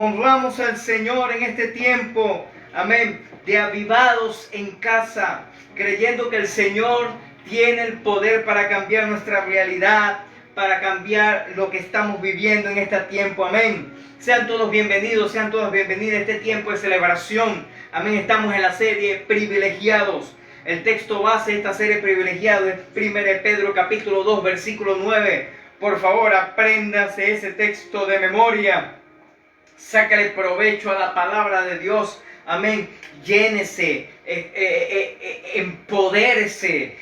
Honramos al Señor en este tiempo, amén, de avivados en casa, creyendo que el Señor tiene el poder para cambiar nuestra realidad, para cambiar lo que estamos viviendo en este tiempo, amén. Sean todos bienvenidos, sean todas bienvenidas a este tiempo de celebración, amén. Estamos en la serie Privilegiados. El texto base de esta serie Privilegiados es 1 Pedro capítulo 2, versículo 9. Por favor, apréndase ese texto de memoria. Sácale provecho a la palabra de Dios. Amén. Llénese, empodérese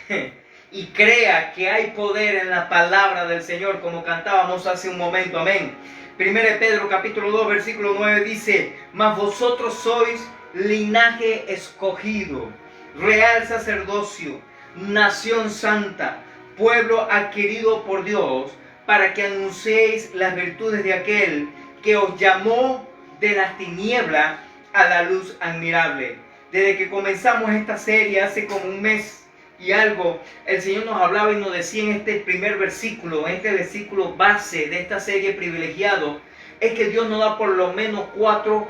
y crea que hay poder en la palabra del Señor, como cantábamos hace un momento. Amén. 1 Pedro capítulo 2, versículo 9 dice: mas vosotros sois linaje escogido, real sacerdocio, nación santa, pueblo adquirido por Dios, para que anunciéis las virtudes de aquel que os llamó de las tinieblas a la luz admirable. Desde que comenzamos esta serie hace como un mes y algo, el Señor nos hablaba y nos decía en este primer versículo, en este versículo base de esta serie Privilegiado, es que Dios nos da por lo menos cuatro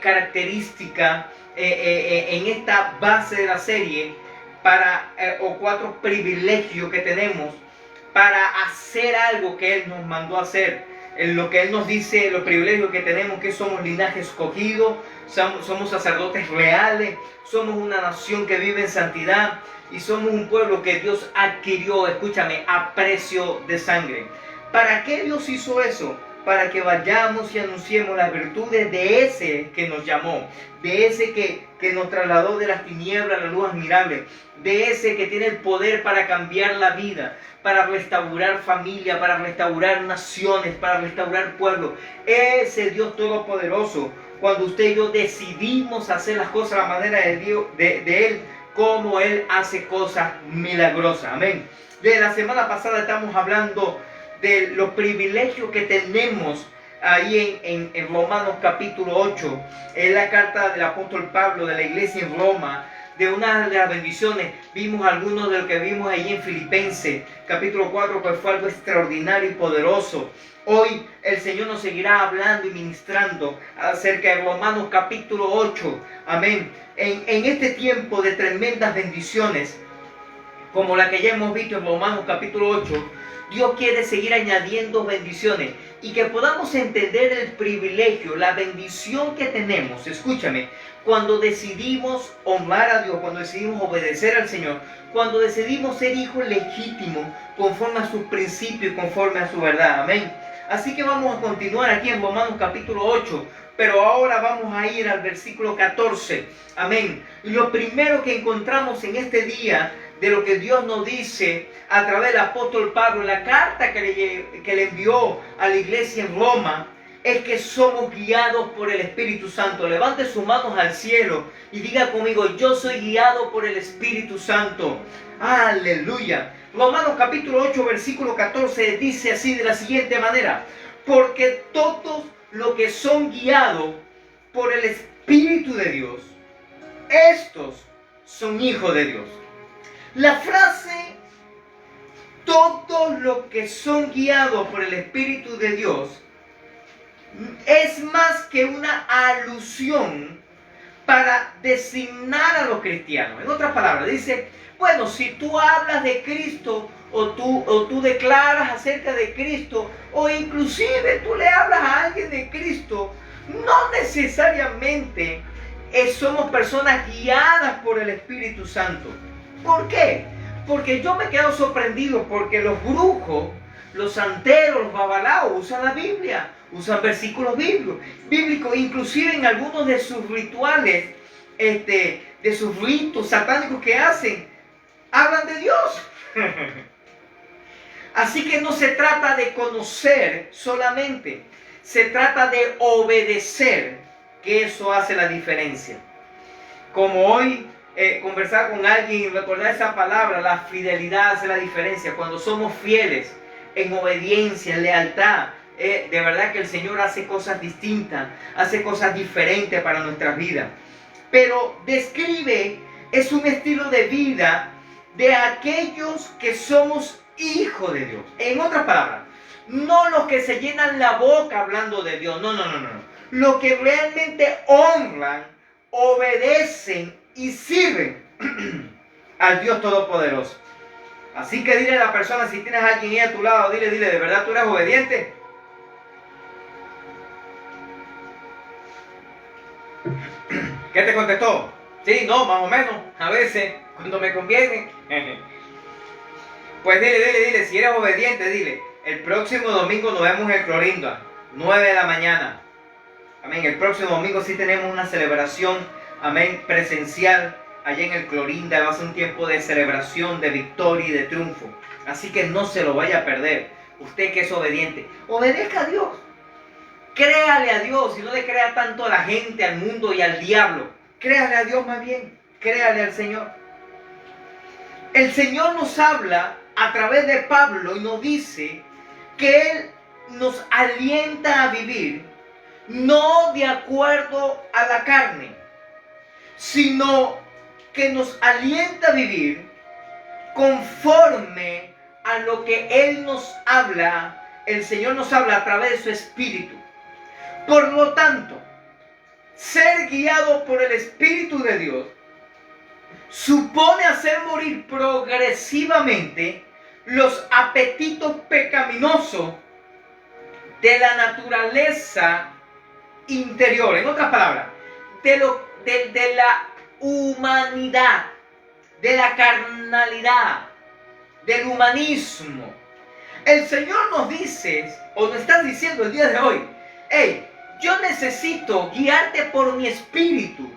características en esta base de la serie o cuatro privilegios que tenemos para hacer algo que Él nos mandó a hacer. En lo que Él nos dice, los privilegios que tenemos, que somos linaje escogido, somos sacerdotes reales, somos una nación que vive en santidad y somos un pueblo que Dios adquirió, escúchame, a precio de sangre. ¿Para qué Dios hizo eso? Para que vayamos y anunciemos las virtudes de ese que nos llamó, de ese que nos trasladó de las tinieblas a la luz admirable, de ese que tiene el poder para cambiar la vida, para restaurar familia, para restaurar naciones, para restaurar pueblos. Ese Dios todopoderoso, cuando usted y yo decidimos hacer las cosas a la manera de Dios, de Él, como Él hace cosas milagrosas. Amén. Desde la semana pasada estamos hablando de los privilegios que tenemos ahí en Romanos capítulo 8, en la carta del apóstol Pablo de la iglesia en Roma. De una de las bendiciones, vimos algunos de lo que vimos ahí en Filipenses capítulo 4, pues fue algo extraordinario y poderoso. Hoy el Señor nos seguirá hablando y ministrando acerca de Romanos capítulo 8, amén. En este tiempo de tremendas bendiciones, como la que ya hemos visto en Romanos capítulo 8, Dios quiere seguir añadiendo bendiciones y que podamos entender el privilegio, la bendición que tenemos. Escúchame, cuando decidimos honrar a Dios, cuando decidimos obedecer al Señor, cuando decidimos ser hijos legítimos conforme a sus principios y conforme a su verdad. Amén. Así que vamos a continuar aquí en Romanos capítulo 8, pero ahora vamos a ir al versículo 14. Amén. Y lo primero que encontramos en este día de lo que Dios nos dice a través del apóstol Pablo, en la carta que le envió a la iglesia en Roma, es que somos guiados por el Espíritu Santo. Levante sus manos al cielo y diga conmigo: yo soy guiado por el Espíritu Santo. Aleluya. Romanos capítulo 8, versículo 14 dice así de la siguiente manera: porque todos los que son guiados por el Espíritu de Dios, estos son hijos de Dios. La frase todos los que son guiados por el Espíritu de Dios es más que una alusión para designar a los cristianos. En otras palabras, dice: bueno, si tú hablas de Cristo o tú declaras acerca de Cristo, o inclusive tú le hablas a alguien de Cristo, no necesariamente somos personas guiadas por el Espíritu Santo. ¿Por qué? Porque yo me quedo sorprendido porque los brujos, los santeros, los babalaos usan la Biblia, usan versículos bíblicos, inclusive en algunos de sus rituales, de sus ritos satánicos que hacen, hablan de Dios. Así que no se trata de conocer solamente, se trata de obedecer, que eso hace la diferencia. Como hoy conversar con alguien y recordar esa palabra, la fidelidad hace la diferencia. Cuando somos fieles en obediencia, en lealtad, de verdad que el Señor hace cosas distintas, hace cosas diferentes para nuestras vidas. Pero describe, es un estilo de vida de aquellos que somos hijos de Dios. En otras palabras, no los que se llenan la boca hablando de Dios, no. los que realmente honran, obedecen y sirven al Dios Todopoderoso. Así que dile a la persona, si tienes a alguien ahí a tu lado, dile, ¿de verdad tú eres obediente? ¿Qué te contestó? Sí, no, más o menos, a veces, cuando me conviene. Pues dile, si eres obediente, dile, el próximo domingo nos vemos en el Clorinda, 9 de la mañana. Amén, el próximo domingo sí tenemos una celebración, amén, presencial, allá en el Clorinda. Va a ser un tiempo de celebración, de victoria y de triunfo. Así que no se lo vaya a perder. Usted que es obediente, obedezca a Dios. Créale a Dios y no le crea tanto a la gente, al mundo y al diablo. Créale a Dios más bien. Créale al Señor. El Señor nos habla a través de Pablo y nos dice que Él nos alienta a vivir no de acuerdo a la carne, sino que nos alienta a vivir conforme a lo que Él nos habla, el Señor nos habla a través de su Espíritu. Por lo tanto, ser guiado por el Espíritu de Dios supone hacer morir progresivamente los apetitos pecaminosos de la naturaleza interior. En otras palabras, de la humanidad, de la carnalidad, del humanismo. El Señor nos dice, o nos está diciendo el día de hoy, hey, yo necesito guiarte por mi espíritu.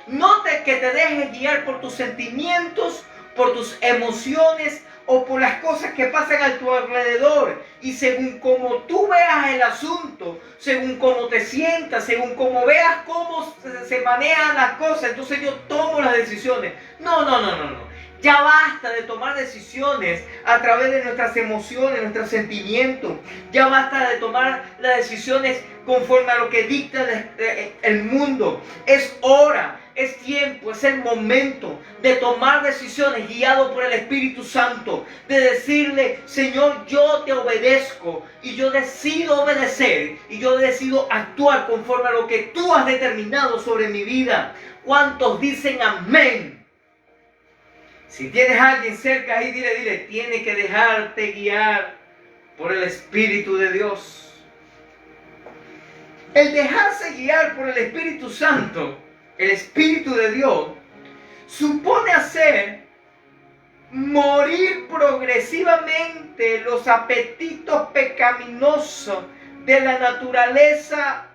No que te dejes guiar por tus sentimientos, por tus emociones o por las cosas que pasan a tu alrededor. Y según como tú veas el asunto, según cómo te sientas, según cómo veas cómo se manejan las cosas, entonces yo tomo las decisiones. No. Ya basta de tomar decisiones a través de nuestras emociones, nuestros sentimientos. Ya basta de tomar las decisiones conforme a lo que dicta el mundo. Es hora, es tiempo, es el momento de tomar decisiones guiado por el Espíritu Santo. De decirle, Señor, yo te obedezco y yo decido obedecer y yo decido actuar conforme a lo que tú has determinado sobre mi vida. ¿Cuántos dicen amén? Si tienes a alguien cerca ahí, dile, tiene que dejarte guiar por el Espíritu de Dios. El dejarse guiar por el Espíritu Santo, el Espíritu de Dios, supone hacer morir progresivamente los apetitos pecaminosos de la naturaleza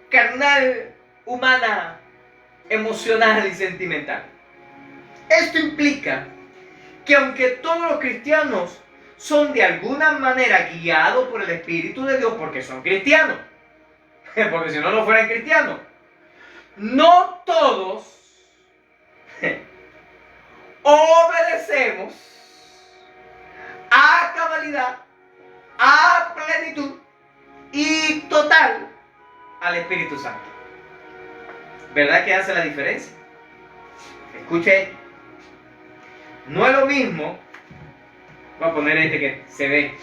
carnal, humana, emocional y sentimental. Esto implica que aunque todos los cristianos son de alguna manera guiados por el Espíritu de Dios porque son cristianos, porque si no, no fueran cristianos, no todos obedecemos a cabalidad, a plenitud y total al Espíritu Santo. ¿Verdad que hace la diferencia? Escuche, no es lo mismo, voy a poner este que se ve,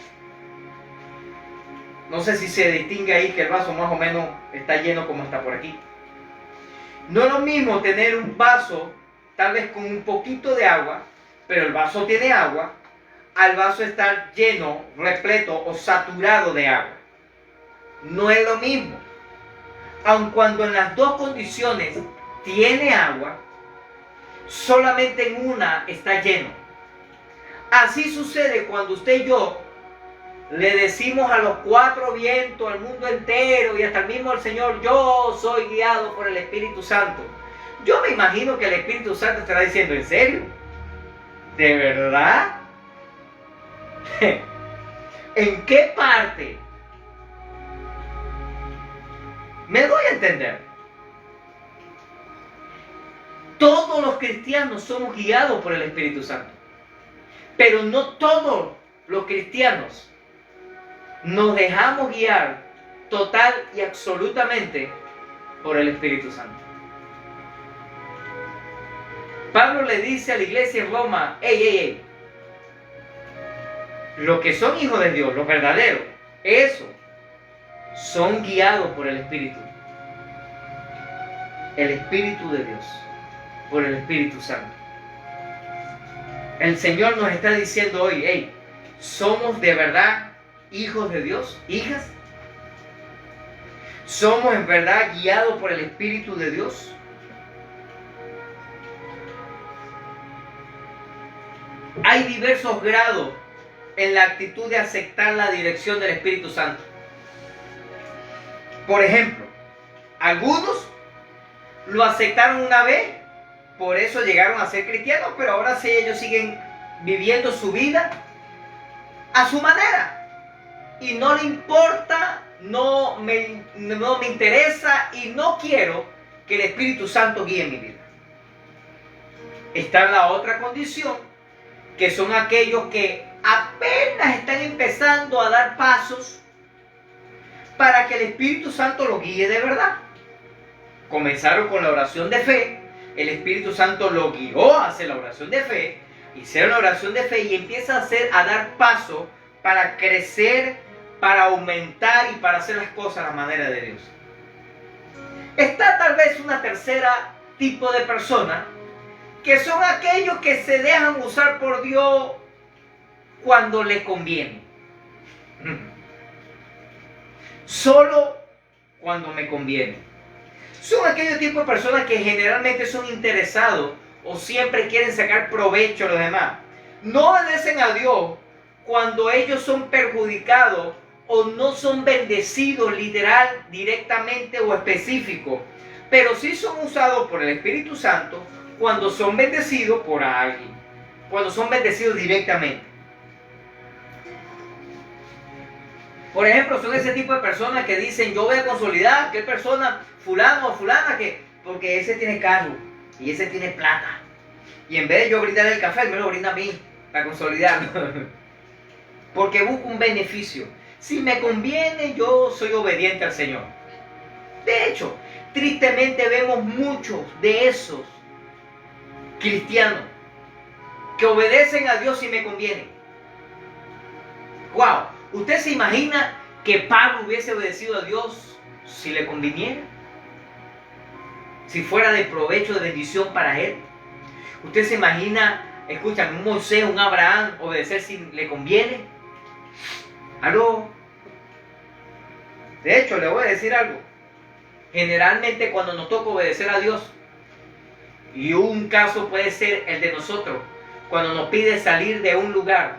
no sé si se distingue ahí que el vaso más o menos está lleno como está por aquí. No es lo mismo tener un vaso tal vez con un poquito de agua, pero el vaso tiene agua, al vaso estar lleno, repleto o saturado de agua. No es lo mismo. Aun cuando en las dos condiciones tiene agua, solamente en una está lleno. Así sucede cuando usted y yo le decimos a los cuatro vientos, al mundo entero y hasta el mismo al Señor, yo soy guiado por el Espíritu Santo. Yo me imagino que el Espíritu Santo estará diciendo, ¿en serio? ¿De verdad? ¿En qué parte? ¿Me doy a entender? Todos los cristianos somos guiados por el Espíritu Santo. Pero no todos los cristianos nos dejamos guiar total y absolutamente por el Espíritu Santo. Pablo le dice a la iglesia en Roma, ey, los que son hijos de Dios, los verdaderos, esos son guiados por el Espíritu. el Espíritu de Dios, por el Espíritu Santo. El Señor nos está diciendo hoy, hey, ¿somos de verdad hijos de Dios? ¿Hijas? ¿Somos en verdad guiados por el Espíritu de Dios? Hay diversos grados en la actitud de aceptar la dirección del Espíritu Santo. Por ejemplo, algunos lo aceptaron una vez, por eso llegaron a ser cristianos, pero ahora sí ellos siguen viviendo su vida a su manera. Y no le importa, no me interesa y no quiero que el Espíritu Santo guíe mi vida. Está la otra condición, que son aquellos que apenas están empezando a dar pasos para que el Espíritu Santo los guíe de verdad. Comenzaron con la oración de fe, el Espíritu Santo lo guió a hacer la oración de fe, hicieron la oración de fe y empieza a dar pasos para crecer, para aumentar y para hacer las cosas a la manera de Dios. Está tal vez una tercera tipo de persona, que son aquellos que se dejan usar por Dios cuando le conviene. Solo cuando me conviene. Son aquellos tipos de personas que generalmente son interesados o siempre quieren sacar provecho a los demás. No obedecen a Dios cuando ellos son perjudicados o no son bendecidos literal, directamente o específico, pero sí son usados por el Espíritu Santo cuando son bendecidos por alguien, cuando son bendecidos directamente. Por ejemplo, son ese tipo de personas que dicen, yo voy a consolidar aquel persona, fulano o fulana, porque ese tiene carro y ese tiene plata. Y en vez de yo brindarle el café, él me lo brinda a mí, para consolidarlo. Porque busco un beneficio. Si me conviene, yo soy obediente al Señor. De hecho, tristemente vemos muchos de esos cristianos que obedecen a Dios si me conviene. ¡Wow! ¿Usted se imagina que Pablo hubiese obedecido a Dios si le conviniera? Si fuera de provecho, de bendición para él. ¿Usted se imagina, escuchan, un Moisés, un Abraham, obedecer si le conviene? ¿Aló? De hecho, le voy a decir algo. Generalmente cuando nos toca obedecer a Dios, y un caso puede ser el de nosotros, cuando nos pide salir de un lugar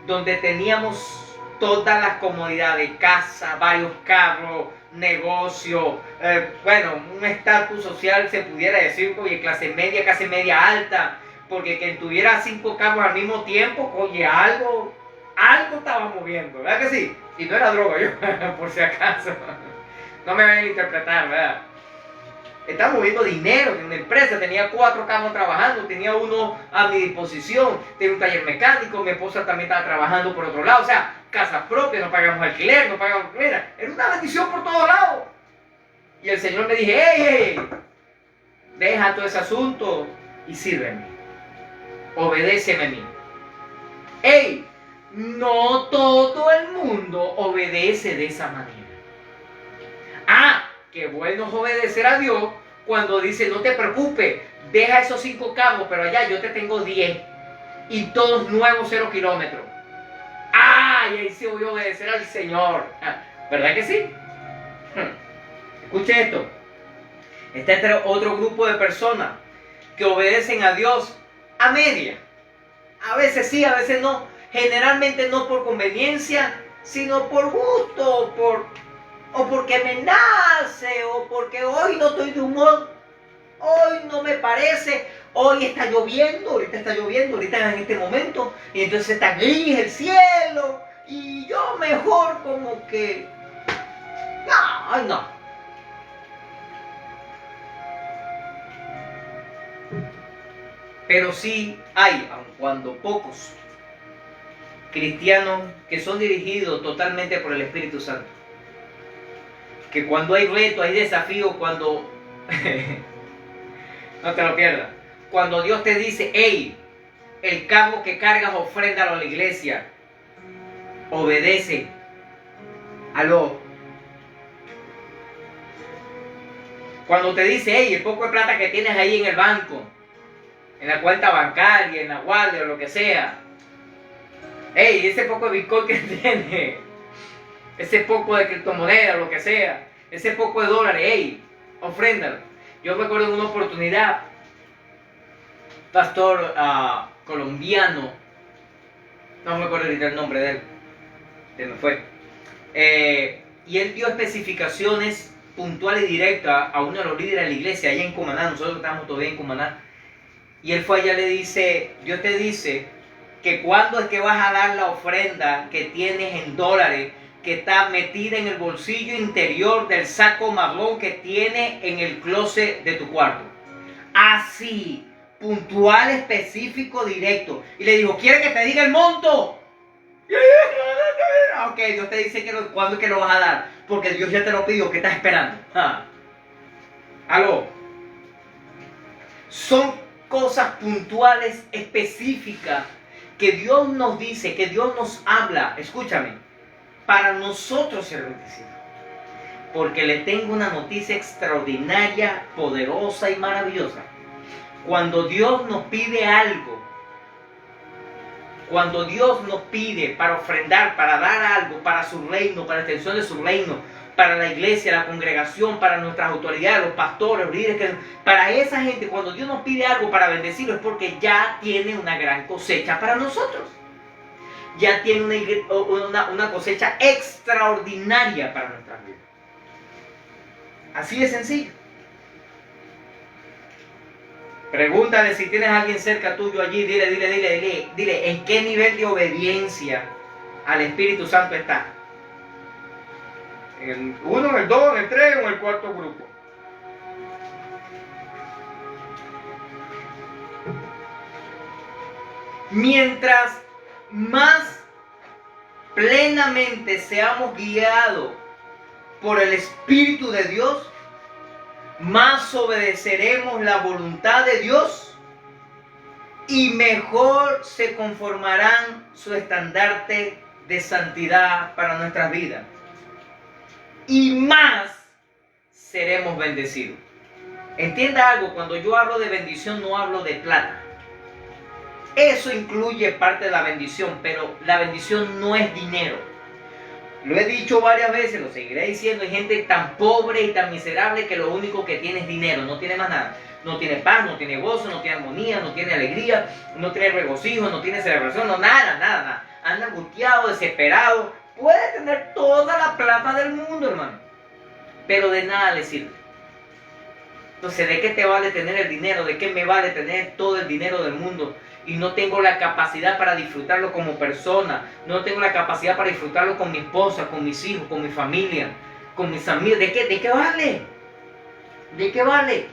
donde teníamos todas las comodidades, casa, varios carros, negocio, un estatus social se pudiera decir, oye, clase media alta, porque quien tuviera 5 carros al mismo tiempo, oye, algo estaba moviendo, ¿verdad que sí? Y no era droga, yo, por si acaso, no me vayan a interpretar, ¿verdad? Estaba moviendo dinero en una empresa, tenía 4 carros trabajando, tenía uno a mi disposición, tenía un taller mecánico, mi esposa también estaba trabajando por otro lado, o sea, casa propia, no pagamos alquiler, no pagamos... Era una bendición por todos lados. Y el Señor me dije, hey, deja todo ese asunto y sírveme, obedéceme a mí. Hey, no todo el mundo obedece de esa manera. Qué bueno es obedecer a Dios cuando dice, no te preocupes, deja esos 5 carros, pero allá yo te tengo 10 y todos nuevos 0 kilómetros. Y ahí sí voy a obedecer al Señor. ¿Verdad que sí? Escuche esto. Está otro grupo de personas que obedecen a Dios a media. A veces sí, a veces no. Generalmente no por conveniencia, sino por gusto, o porque me nace, o porque hoy no estoy de humor, hoy no me parece, hoy está lloviendo, ahorita en este momento, y entonces está gris el cielo, y yo mejor como que, no. Pero sí hay, aun cuando pocos, cristianos que son dirigidos totalmente por el Espíritu Santo. Que cuando hay reto, hay desafío, cuando... no te lo pierdas. Cuando Dios te dice, hey, el cargo que cargas, ofréndalo a la iglesia. Obedece. Aló. Cuando te dice, hey, el poco de plata que tienes ahí en el banco, en la cuenta bancaria, en la wallet o lo que sea. Hey, ese poco de Bitcoin que tiene, ese poco de criptomonedas, lo que sea, ese poco de dólares, hey, ofréndalo. Yo recuerdo en una oportunidad, pastor colombiano, no me acuerdo ahorita el nombre de él, se me fue. Y él dio especificaciones puntuales y directas a uno de los líderes de la iglesia allá en Cumaná. Nosotros estamos todavía en Cumaná. Y él fue allá y le dice, Dios te dice que cuando es que vas a dar la ofrenda que tienes en dólares, que está metida en el bolsillo interior del saco marrón que tienes en el closet de tu cuarto. Así, puntual, específico, directo. Y le dijo, ¿quiere que te diga el monto? Ok, Dios te dice cuándo es que lo vas a dar, porque Dios ya te lo pidió, ¿qué estás esperando? ¿Aló? Son cosas puntuales, específicas, que Dios nos dice, que Dios nos habla, escúchame, para nosotros ser bendecidos. Porque le tengo una noticia extraordinaria, poderosa y maravillosa. Cuando Dios nos pide algo, cuando Dios nos pide para ofrendar, para dar algo, para su reino, para la extensión de su reino, para la iglesia, la congregación, para nuestras autoridades, los pastores, los líderes, para esa gente, cuando Dios nos pide algo para bendecirlo, es porque ya tiene una gran cosecha para nosotros. Ya tiene una cosecha extraordinaria para nuestras vidas. Así de sencillo. Pregúntale si tienes a alguien cerca tuyo allí, dile, ¿en qué nivel de obediencia al Espíritu Santo está? ¿En el 1, en el 2, en el 3 o en el cuarto grupo? Mientras más plenamente seamos guiados por el Espíritu de Dios, más obedeceremos la voluntad de Dios y mejor se conformarán su estandarte de santidad para nuestras vidas. Y más seremos bendecidos. Entienda algo, cuando yo hablo de bendición no hablo de plata. Eso incluye parte de la bendición, pero la bendición no es dinero. Lo he dicho varias veces, lo seguiré diciendo, hay gente tan pobre y tan miserable que lo único que tiene es dinero, no tiene más nada. No tiene paz, no tiene gozo, no tiene armonía, no tiene alegría, no tiene regocijo, no tiene celebración, no, nada. Anda angustiado, desesperado. Puede tener toda la plata del mundo, hermano, pero de nada le sirve. Entonces, ¿de qué te vale tener el dinero? ¿De qué me vale tener todo el dinero del mundo? Y no tengo la capacidad para disfrutarlo como persona, no tengo la capacidad para disfrutarlo con mi esposa, con mis hijos, con mi familia, con mis amigos. ¿De qué vale? ¿De qué vale?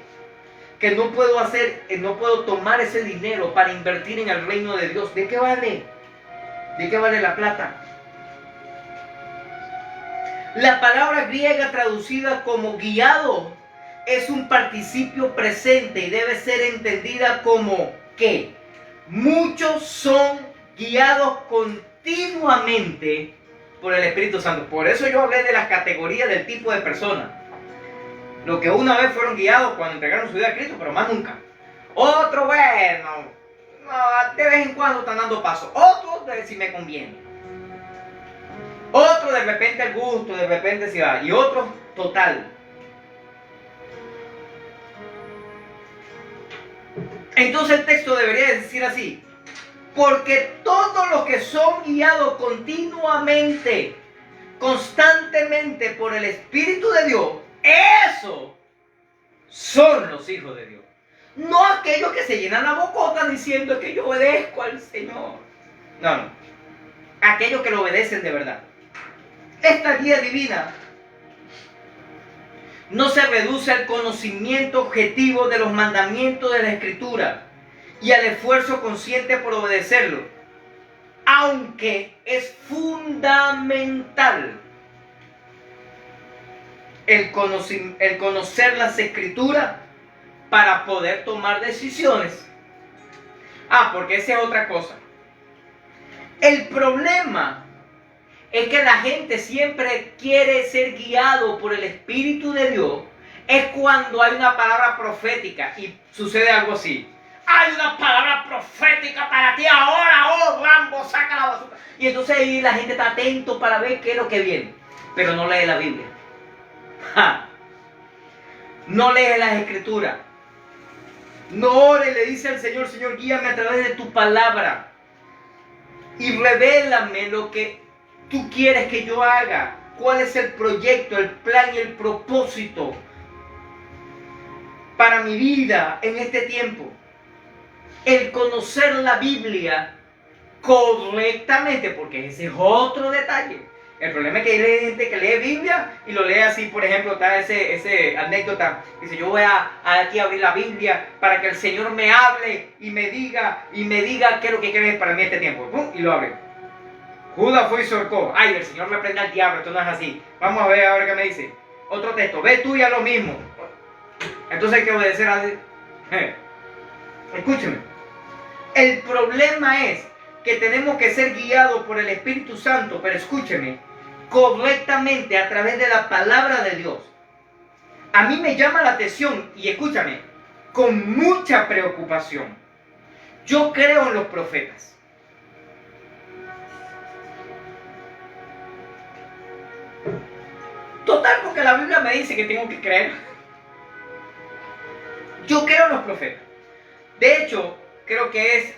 Que no puedo tomar ese dinero para invertir en el reino de Dios. ¿De qué vale? ¿De qué vale la plata? La palabra griega traducida como guiado es un participio presente y debe ser entendida como ¿qué? Muchos son guiados continuamente por el Espíritu Santo. Por eso yo hablé de las categorías del tipo de personas. Los que una vez fueron guiados cuando entregaron su vida a Cristo, pero más nunca. Otro, bueno, no, de vez en cuando están dando paso. Otro, si me conviene. Otro, de repente el gusto, de repente si va. Y otro, total. Entonces el texto debería decir así: porque todos los que son guiados continuamente, constantemente por el Espíritu de Dios, esos son los hijos de Dios. No aquellos que se llenan la bocota diciendo que yo obedezco al Señor. No. Aquellos que lo obedecen de verdad. Esta guía divina no se reduce al conocimiento objetivo de los mandamientos de la Escritura y al esfuerzo consciente por obedecerlo, aunque es fundamental el conocer las Escrituras para poder tomar decisiones. Porque esa es otra cosa. El problema es que la gente siempre quiere ser guiado por el Espíritu de Dios es cuando hay una palabra profética y sucede algo así. Hay una palabra profética para ti ahora, oh Rambo, saca la basura. Y entonces ahí la gente está atento para ver qué es lo que viene, pero no lee la Biblia. ¡Ja! No lee las escrituras. No ore, le dice al Señor, Señor, guíame a través de tu palabra y revélame lo que tú quieres que yo haga. ¿Cuál es el proyecto, el plan y el propósito para mi vida en este tiempo? El conocer la Biblia correctamente, porque ese es otro detalle. El problema es que hay gente que lee Biblia y lo lee así. Por ejemplo, está ese anécdota. Dice, yo voy a aquí a abrir la Biblia para que el Señor me hable y me diga qué es lo que quiere para mí este tiempo. ¡Pum! Y lo abre. Judas fue y sorcó. Ay, el Señor reprenda al diablo, esto no es así. Vamos a ver ahora qué me dice. Otro texto, ve tú y haz lo mismo. Entonces hay que obedecer así. Escúcheme. El problema es que tenemos que ser guiados por el Espíritu Santo, pero escúcheme, correctamente a través de la palabra de Dios. A mí me llama la atención, y escúchame, con mucha preocupación. Yo creo en los profetas. Total, porque la Biblia me dice que tengo que creer. Yo creo en los profetas. De hecho, creo que es,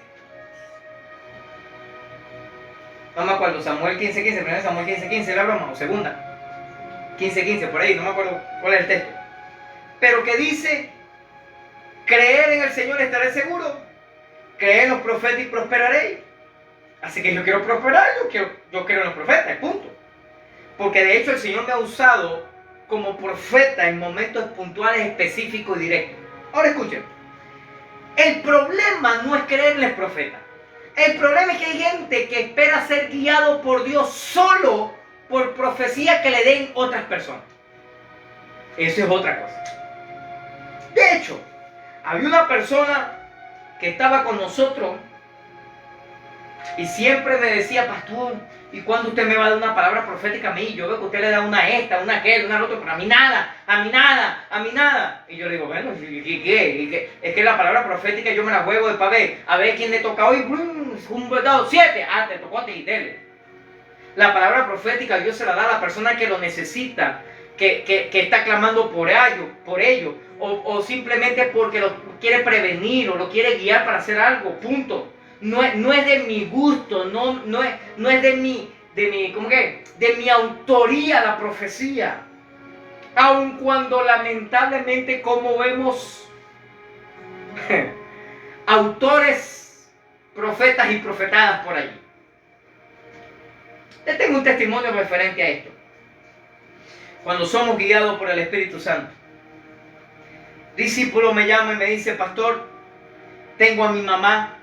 no me acuerdo, Samuel 15:15, primero Samuel 15:15, la broma, o segunda, 15:15, por ahí, no me acuerdo cuál es el texto. Pero que dice, creer en el Señor estaré seguro, creer en los profetas y prosperaréis. Así que yo quiero prosperar, yo creo en los profetas, punto. Porque de hecho el Señor me ha usado como profeta en momentos puntuales, específicos y directos. Ahora escuchen, el problema no es creer en los profetas. El problema es que hay gente que espera ser guiado por Dios solo por profecía que le den otras personas. Eso es otra cosa. De hecho, había una persona que estaba con nosotros y siempre me decía, pastor, ¿y cuándo usted me va a dar una palabra profética a mí? Yo veo que usted le da una esta, una aquella, una otra, pero a mí nada, a mí nada, a mí nada. Y yo le digo, bueno, ¿y qué? Es que la palabra profética yo me la juego de para ver, a ver quién le toca hoy, un verdad 7, te tocó a ti, dele. La palabra profética Dios se la da a la persona que lo necesita, que está clamando por ello, o simplemente porque lo quiere prevenir o lo quiere guiar para hacer algo, punto. No es de mi gusto, no es de mi autoría la profecía. Aun cuando lamentablemente, como vemos autores, profetas y profetadas por allí. Yo tengo un testimonio referente a esto. Cuando somos guiados por el Espíritu Santo, discípulo me llama y me dice, pastor, tengo a mi mamá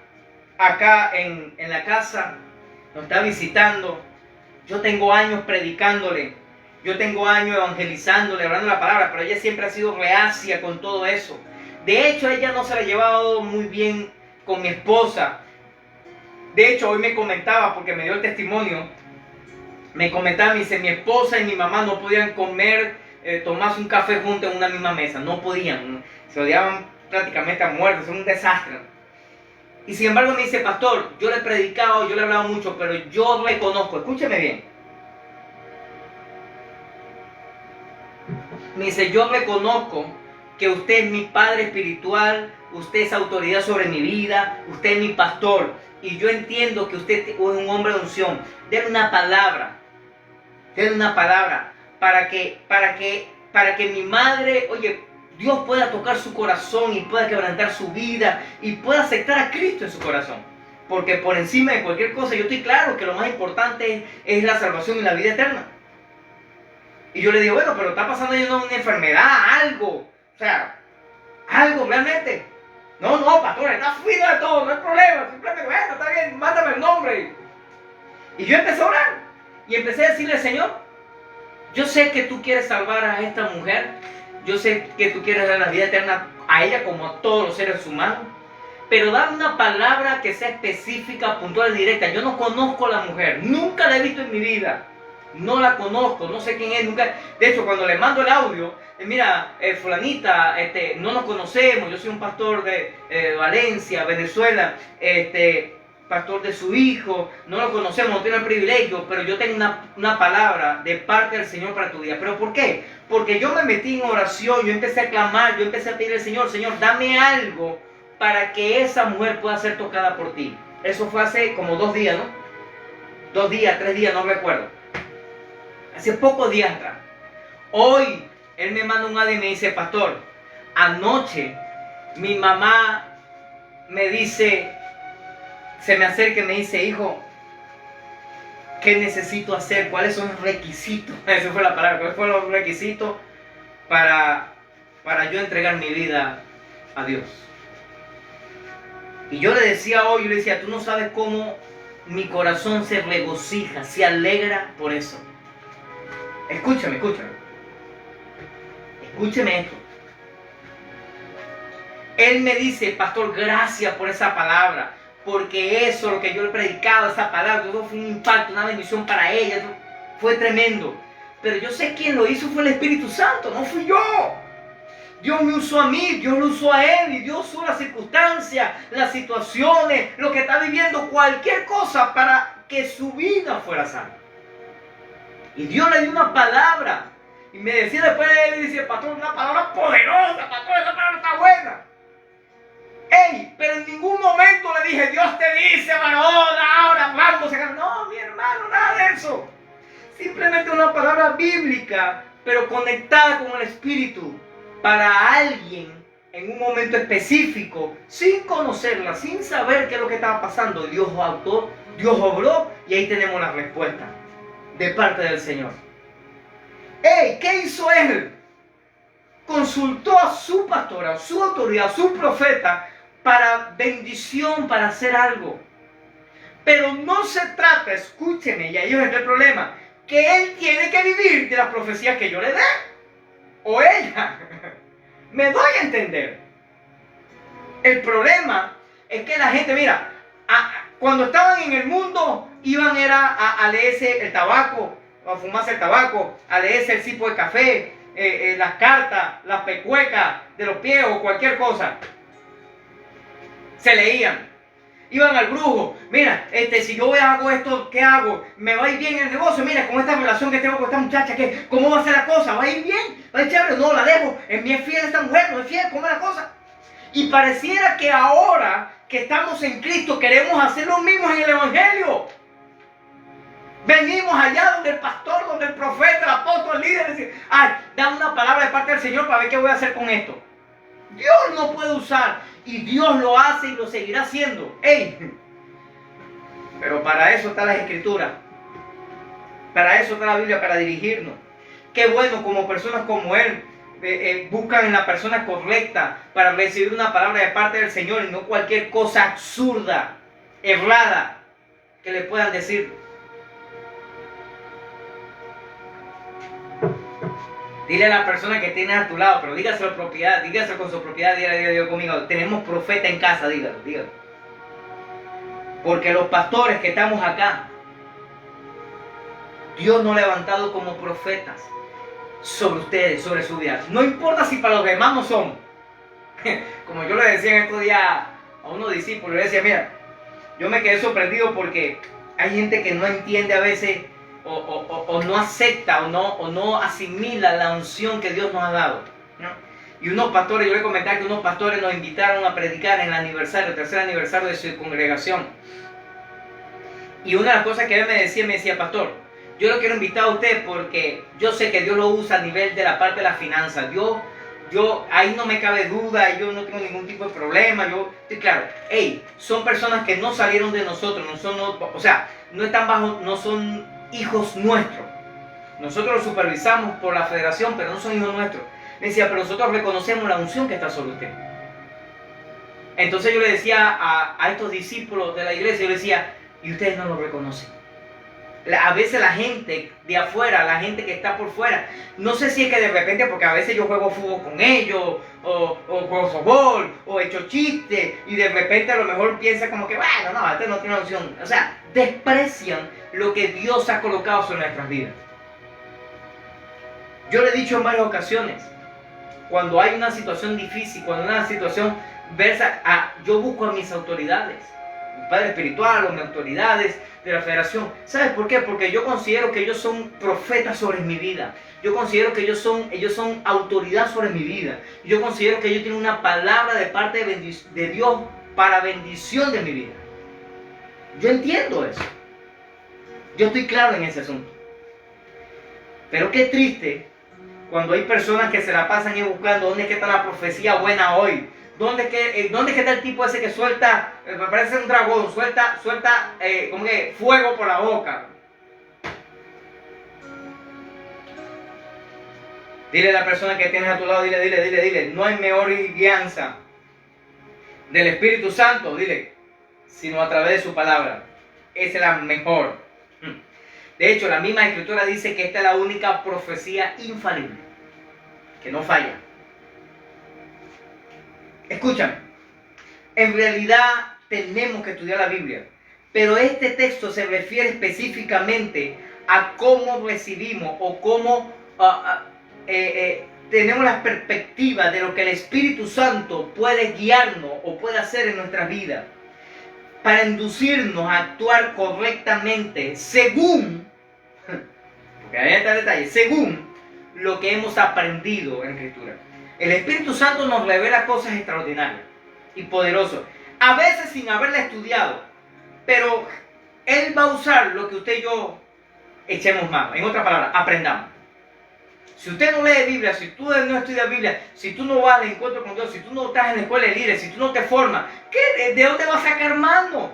acá en la casa, nos está visitando. Yo tengo años predicándole, yo tengo años evangelizándole, hablando la palabra, pero ella siempre ha sido reacia con todo eso. De hecho, ella no se la ha llevado muy bien con mi esposa. De hecho, hoy me comentaba, porque me dio el testimonio, me dice, mi esposa y mi mamá no podían comer, tomarse un café juntos en una misma mesa, no podían, se odiaban prácticamente a muerte, es un desastre. Y sin embargo me dice, pastor, yo le he predicado, yo le he hablado mucho, pero yo reconozco, escúcheme bien. Me dice, yo reconozco que usted es mi padre espiritual, usted es autoridad sobre mi vida, usted es mi pastor. Y yo entiendo que usted es un hombre de unción. Denle una palabra para que mi madre, oye, Dios pueda tocar su corazón y pueda quebrantar su vida y pueda aceptar a Cristo en su corazón. Porque por encima de cualquier cosa yo estoy claro que lo más importante es la salvación y la vida eterna. Y yo le digo, bueno, pero está pasando ya una enfermedad, algo. O sea, algo realmente. No, pastor, está fino de todo, no hay problema. Simplemente, bueno, está bien, mándame el nombre. Y yo empecé a orar. Y empecé a decirle, Señor, yo sé que tú quieres salvar a esta mujer. Yo sé que tú quieres dar la vida eterna a ella como a todos los seres humanos. Pero dame una palabra que sea específica, puntual y directa. Yo no conozco a la mujer. Nunca la he visto en mi vida. No la conozco, no sé quién es, nunca. De hecho, cuando le mando el audio, mira, fulanita, no nos conocemos, yo soy un pastor de Valencia, Venezuela, pastor de su hijo, no lo conocemos, no tiene el privilegio, pero yo tengo una palabra de parte del Señor para tu día. ¿Pero por qué? Porque yo me metí en oración, yo empecé a clamar, yo empecé a pedir al Señor, Señor, dame algo para que esa mujer pueda ser tocada por ti. Eso fue hace como 2 días, ¿no? 2 días, 3 días, no recuerdo. Hace pocos días atrás. Hoy, él me manda un audio y me dice, pastor, anoche mi mamá me dice, se me acerca y me dice, hijo, ¿qué necesito hacer? ¿Cuáles son los requisitos? Esa fue la palabra. ¿Cuáles fueron los requisitos para yo entregar mi vida a Dios? Y yo le decía hoy, yo le decía, tú no sabes cómo mi corazón se regocija, se alegra por eso. Escúchame, escúchame. Escúcheme esto. Él me dice, pastor, gracias por esa palabra. Porque eso, lo que yo le he predicado, esa palabra, todo fue un impacto, una bendición para ella. Fue tremendo. Pero yo sé quién lo hizo fue el Espíritu Santo, no fui yo. Dios me usó a mí, Dios lo usó a él. Y Dios usó las circunstancias, las situaciones, lo que está viviendo, cualquier cosa para que su vida fuera sana. Y Dios le dio una palabra. Y me decía después de él, y decía, pastor, una palabra poderosa, pastor, esa palabra está buena. Ey, pero en ningún momento le dije, Dios te dice, varón, ahora vamos a... No, mi hermano, nada de eso. Simplemente una palabra bíblica, pero conectada con el Espíritu, para alguien en un momento específico, sin conocerla, sin saber qué es lo que estaba pasando. Dios actuó, Dios obró, y ahí tenemos la respuesta de parte del Señor. ¡Ey! ¿Qué hizo él? Consultó a su pastora, a su autoridad, a su profeta, para bendición, para hacer algo. Pero no se trata, escúcheme, y ahí es el problema, que él tiene que vivir de las profecías que yo le dé. O ella. Me doy a entender. El problema es que la gente, mira, cuando estaban en el mundo, iban a leerse el tabaco, a fumarse el tabaco, a leerse el cipo de café, las cartas, las pecuecas de los pies o cualquier cosa. Se leían. Iban al brujo. Mira, si yo hago esto, ¿qué hago? ¿Me va a ir bien en el negocio? Mira, con esta relación que tengo con esta muchacha, ¿cómo va a ser la cosa? ¿Va a ir bien? ¿Va a ir chévere? No, la dejo. ¿Es bien fiel esta mujer? ¿No es fiel? ¿Cómo es la cosa? Y pareciera que ahora que estamos en Cristo queremos hacer lo mismo en el Evangelio. Venimos allá donde el pastor, donde el profeta, el apóstol, el líder, dice, ay, dame una palabra de parte del Señor para ver qué voy a hacer con esto. Dios no puede usar, y Dios lo hace y lo seguirá haciendo. ¡Ey! Pero para eso está la Escritura. Para eso está la Biblia, para dirigirnos. Qué bueno, como personas como él, buscan en la persona correcta para recibir una palabra de parte del Señor y no cualquier cosa absurda, errada, que le puedan decir. Dile a la persona que tienes a tu lado, pero dígaselo propiedad, dígaselo con su propiedad, dígale conmigo, tenemos profeta en casa, dígalo. Porque los pastores que estamos acá, Dios nos ha levantado como profetas sobre ustedes, sobre su vida. No importa si para los demás no son. Como yo le decía en estos días a unos discípulos, le decía, mira, yo me quedé sorprendido porque hay gente que no entiende a veces o no acepta o no asimila la unción que Dios nos ha dado, ¿no? Y unos pastores, yo le comentaba que unos pastores nos invitaron a predicar en el tercer aniversario de su congregación. Y una de las cosas que él me decía, pastor, yo lo quiero invitar a usted porque yo sé que Dios lo usa a nivel de la parte de las finanzas. Yo ahí no me cabe duda, yo no tengo ningún tipo de problema. Yo estoy claro, son personas que no salieron de nosotros, no están bajo, no son hijos nuestros. Nosotros los supervisamos por la federación, pero no son hijos nuestros. Me decía, pero nosotros reconocemos la unción que está sobre usted. Entonces yo le decía a estos discípulos de la iglesia, yo le decía, y ustedes no lo reconocen. A veces la gente de afuera, la gente que está por fuera, no sé si es que de repente, porque a veces yo juego fútbol con ellos, o juego softball, o he hecho chistes, y de repente a lo mejor piensa como que, bueno, no, este no tiene opción. O sea, desprecian lo que Dios ha colocado sobre nuestras vidas. Yo le he dicho en varias ocasiones, cuando hay una situación difícil, cuando hay una situación versa, yo busco a mis autoridades, mi padre espiritual o mis autoridades de la federación. ¿Sabes por qué? Porque yo considero que ellos son profetas sobre mi vida. Yo considero que ellos son autoridad sobre mi vida. Yo considero que ellos tienen una palabra de parte de Dios para bendición de mi vida. Yo entiendo eso. Yo estoy claro en ese asunto. Pero qué triste cuando hay personas que se la pasan y buscando dónde es que está la profecía buena hoy. ¿Dónde es que está el tipo ese que suelta, me parece un dragón, suelta como que fuego por la boca? Dile a la persona que tienes a tu lado, dile, no hay mejor guianza del Espíritu Santo, dile, sino a través de su palabra. Esa es la mejor. De hecho, la misma Escritura dice que esta es la única profecía infalible, que no falla. Escúchame, en realidad tenemos que estudiar la Biblia, pero este texto se refiere específicamente a cómo recibimos o cómo tenemos la perspectiva de lo que el Espíritu Santo puede guiarnos o puede hacer en nuestras vidas para inducirnos a actuar correctamente según, porque ahí está el detalle, según lo que hemos aprendido en la Escritura. El Espíritu Santo nos revela cosas extraordinarias y poderosas, a veces sin haberla estudiado, pero Él va a usar lo que usted y yo echemos mano. En otras palabras, aprendamos. Si usted no lee Biblia, si tú no estudias Biblia, si tú no vas al encuentro con Dios, si tú no estás en la escuela de líderes, si tú no te formas, ¿de dónde va a sacar mano?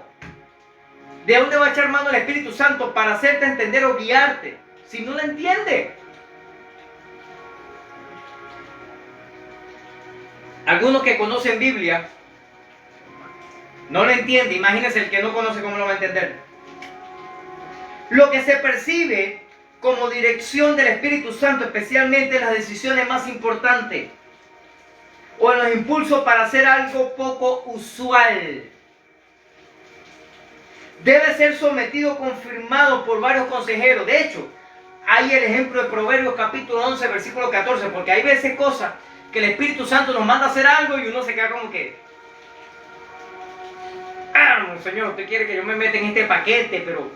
¿De dónde va a echar mano el Espíritu Santo para hacerte entender o guiarte? Si no lo entiende. Algunos que conocen Biblia no lo entienden. Imagínense el que no conoce, cómo lo va a entender. Lo que se percibe como dirección del Espíritu Santo, especialmente en las decisiones más importantes o en los impulsos para hacer algo poco usual, debe ser sometido, confirmado por varios consejeros. De hecho, hay el ejemplo de Proverbios capítulo 11, versículo 14, porque hay veces cosas que el Espíritu Santo nos manda a hacer algo y uno se queda como que, Señor, usted quiere que yo me meta en este paquete, pero,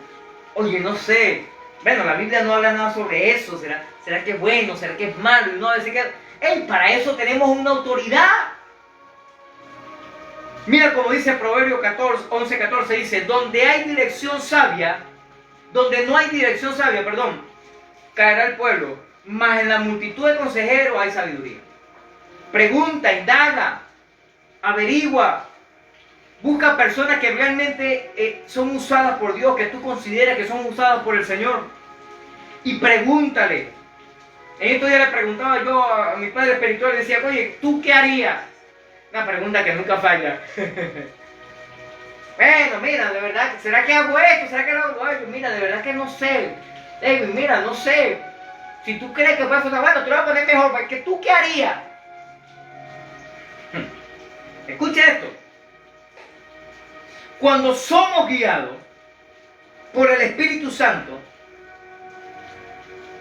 oye, no sé. Bueno, la Biblia no habla nada sobre eso. ¿Será que es bueno? ¿Será que es malo? Y uno va a decir que, para eso tenemos una autoridad. Mira como dice Proverbios 11, 14, dice, donde no hay dirección sabia, caerá el pueblo, mas en la multitud de consejeros hay sabiduría. Pregunta, indaga, averigua, busca personas que realmente son usadas por Dios, que tú consideras que son usadas por el Señor, y pregúntale. En estos días le preguntaba yo a mi padre espiritual y decía, oye, ¿tú qué harías? Una pregunta que nunca falla. Bueno, mira, de verdad, ¿será que hago esto? ¿Será que no hago esto? Mira, de verdad que no sé. David, mira, no sé. Si tú crees que puede funcionar, bueno, te lo voy a poner mejor, porque ¿tú qué harías? Escucha esto. Cuando somos guiados por el Espíritu Santo,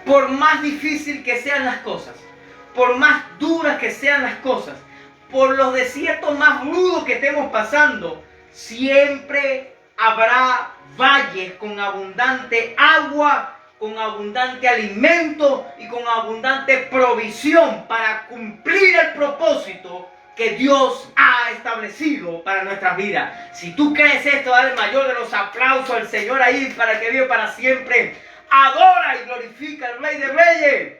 por más difícil que sean las cosas, por más duras que sean las cosas, por los desiertos más rudos que estemos pasando, siempre habrá valles con abundante agua, con abundante alimento y con abundante provisión para cumplir el propósito que Dios ha establecido para nuestras vidas. Si tú crees esto, dale el mayor de los aplausos al Señor ahí, para que viva para siempre. Adora y glorifica al Rey de Reyes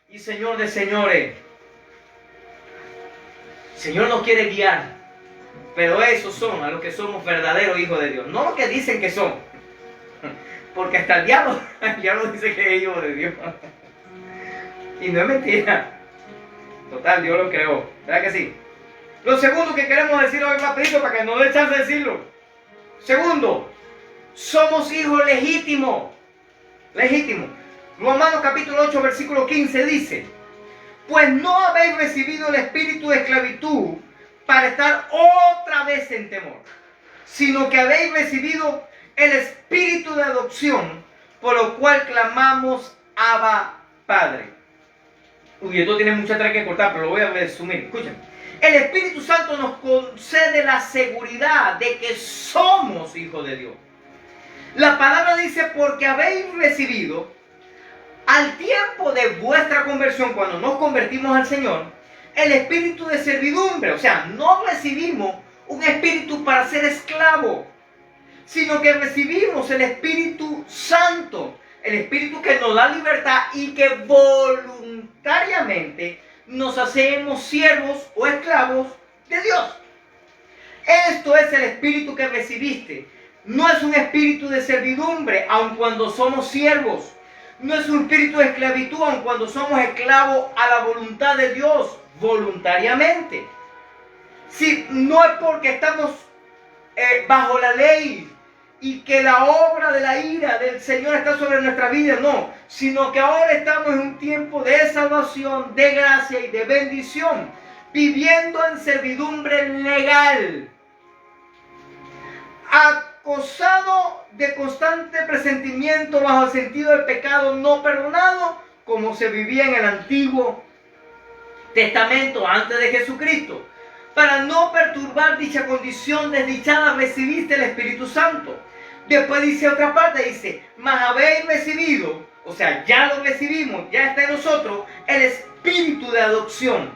y Señor de Señores. El Señor nos quiere guiar, pero esos son a los que somos verdaderos hijos de Dios, no los que dicen que son, porque hasta el diablo dice que es hijo de Dios. Y no es mentira. Total, Dios lo creó, ¿verdad que sí? Lo segundo que queremos decir hoy rapidito para que no dé chance de decirlo. Segundo, somos hijos legítimos. legítimo. Romanos capítulo 8, versículo 15 dice: pues no habéis recibido el espíritu de esclavitud para estar otra vez en temor, sino que habéis recibido el espíritu de adopción, por lo cual clamamos Abba, Padre. Uy, esto tiene mucha tarea que cortar, pero lo voy a resumir. Escuchen. El Espíritu Santo nos concede la seguridad de que somos hijos de Dios. La palabra dice: porque habéis recibido, al tiempo de vuestra conversión, cuando nos convertimos al Señor, el espíritu de servidumbre. O sea, no recibimos un espíritu para ser esclavo, sino que recibimos el Espíritu Santo, el Espíritu que nos da libertad y que voluntariamente nos hacemos siervos o esclavos de Dios. Esto es el Espíritu que recibiste. No es un espíritu de servidumbre, aun cuando somos siervos. No es un espíritu de esclavitud, aun cuando somos esclavos a la voluntad de Dios, voluntariamente. Si no es porque estamos bajo la ley y que la obra de la ira del Señor está sobre nuestra vida, no, sino que ahora estamos en un tiempo de salvación, de gracia y de bendición, viviendo en servidumbre legal, acosado de constante presentimiento bajo el sentido del pecado no perdonado, como se vivía en el Antiguo Testamento antes de Jesucristo. Para no perturbar dicha condición desdichada, recibiste el Espíritu Santo. Después dice otra parte, dice: mas habéis recibido, o sea, ya lo recibimos, ya está en nosotros, el Espíritu de adopción,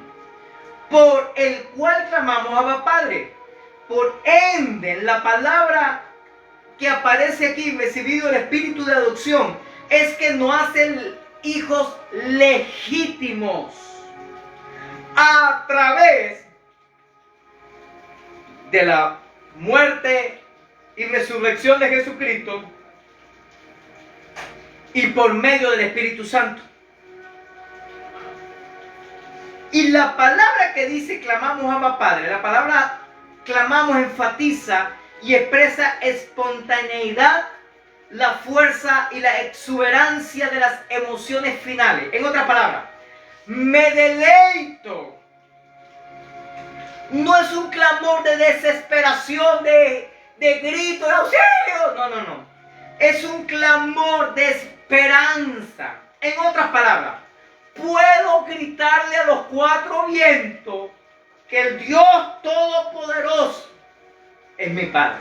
por el cual clamamos Abba, Padre. Por ende, la palabra que aparece aquí, recibido el espíritu de adopción, es que nos hacen hijos legítimos a través de la muerte y resurrección de Jesucristo y por medio del Espíritu Santo. Y la palabra que dice clamamos Abba, Padre, la palabra clamamos enfatiza y expresa espontaneidad, la fuerza y la exuberancia de las emociones finales. En otras palabras, me deleito. No es un clamor de desesperación, de grito, de auxilio. No, no, no. Es un clamor de esperanza. En otras palabras, puedo gritarle a los cuatro vientos que el Dios Todopoderoso es mi Padre.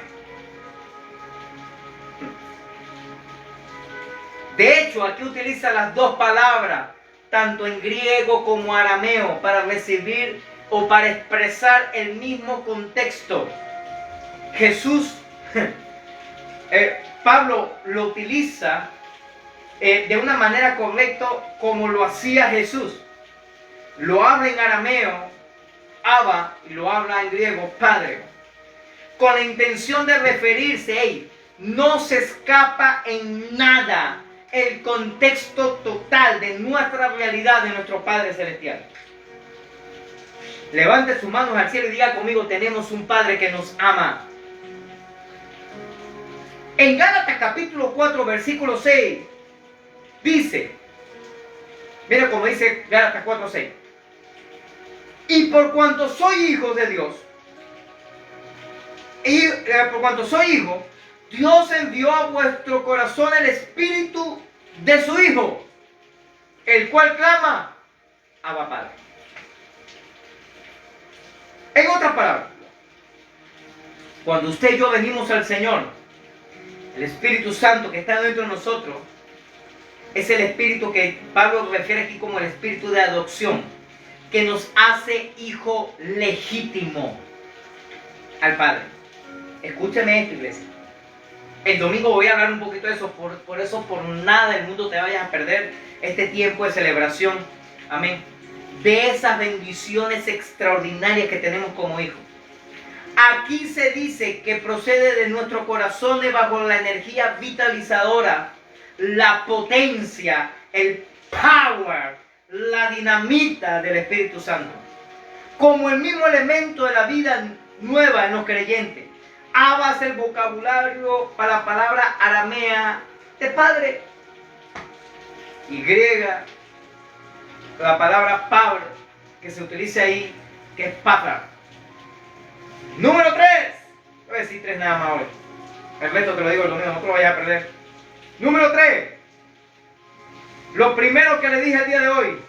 De hecho, aquí utiliza las dos palabras, tanto en griego como arameo, para recibir o para expresar el mismo contexto. Jesús, Pablo lo utiliza de una manera correcta como lo hacía Jesús. Lo habla en arameo, Abba, y lo habla en griego, Padre, con la intención de referirse, no se escapa en nada el contexto total de nuestra realidad, de nuestro Padre Celestial. Levante sus manos al cielo y diga conmigo: tenemos un Padre que nos ama. En Gálatas capítulo 4, versículo 6, dice, mira como dice Gálatas 4, 6. Y por cuanto soy hijo de Dios, Dios envió a vuestro corazón el espíritu de su Hijo, el cual clama Abba, Padre. En otras palabras, cuando usted y yo venimos al Señor, el Espíritu Santo que está dentro de nosotros es el espíritu que Pablo refiere aquí como el espíritu de adopción, que nos hace hijo legítimo al Padre. Escúchame esto, iglesia. El domingo voy a hablar un poquito de eso, por eso por nada del mundo te vayas a perder este tiempo de celebración. Amén. De esas bendiciones extraordinarias que tenemos como hijos. Aquí se dice que procede de nuestros corazones bajo la energía vitalizadora, la potencia, el power, la dinamita del Espíritu Santo. Como el mismo elemento de la vida nueva en los creyentes. Abba es el vocabulario para la palabra aramea de padre. Y griega, la palabra Pablo que se utiliza ahí, que es patra. Número 3. Voy a decir 3 nada más hoy. El resto te lo digo el domingo, no te lo vayas a perder. Número 3. Lo primero que le dije el día de hoy,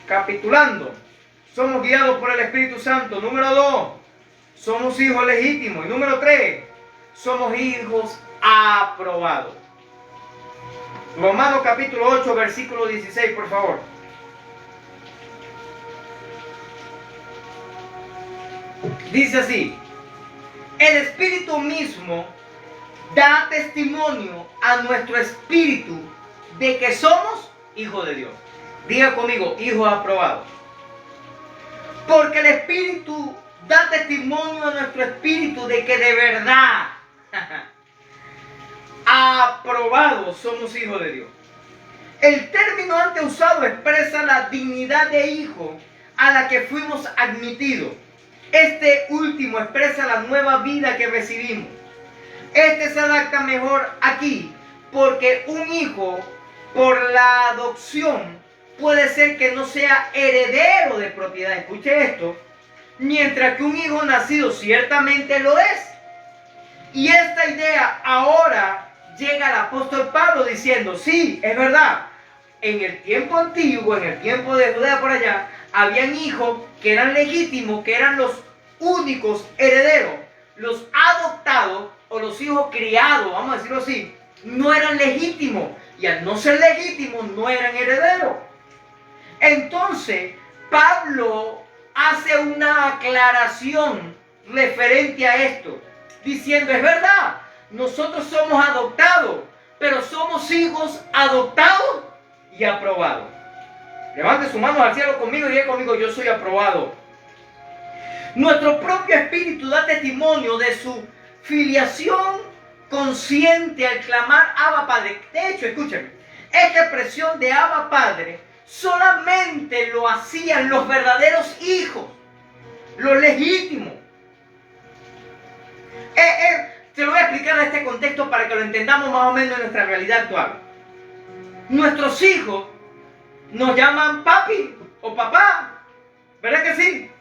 recapitulando, somos guiados por el Espíritu Santo. Número 2, somos hijos legítimos. Y número 3, somos hijos aprobados. Romanos capítulo 8, versículo 16, por favor. Dice así: el Espíritu mismo da testimonio a nuestro espíritu de que somos hijos de Dios. Diga conmigo, hijos aprobados. Porque el Espíritu da testimonio a nuestro espíritu de que de verdad aprobados somos hijos de Dios. El término antes usado expresa la dignidad de hijo a la que fuimos admitidos. Este último expresa la nueva vida que recibimos. Este se adapta mejor aquí, porque un hijo por la adopción puede ser que no sea heredero de propiedad. Escuche esto. Mientras que un hijo nacido ciertamente lo es. Y esta idea ahora llega al apóstol Pablo diciendo, sí, es verdad, en el tiempo antiguo, en el tiempo de Judea por allá, habían hijos que eran legítimos, que eran los únicos herederos. Los adoptados o los hijos criados, vamos a decirlo así, no eran legítimos. Y al no ser legítimos, no eran herederos. Entonces, Pablo hace una aclaración referente a esto, diciendo, es verdad, nosotros somos adoptados, pero somos hijos adoptados y aprobados. Levante su mano al cielo conmigo y diga conmigo, yo soy aprobado. Nuestro propio espíritu da testimonio de su filiación consciente al clamar Abba Padre. De hecho, escúchame, esta expresión de Abba Padre solamente lo hacían los verdaderos hijos, los legítimos. Te lo voy a explicar en este contexto para que lo entendamos más o menos en nuestra realidad actual. Nuestros hijos nos llaman papi o papá, ¿verdad que sí?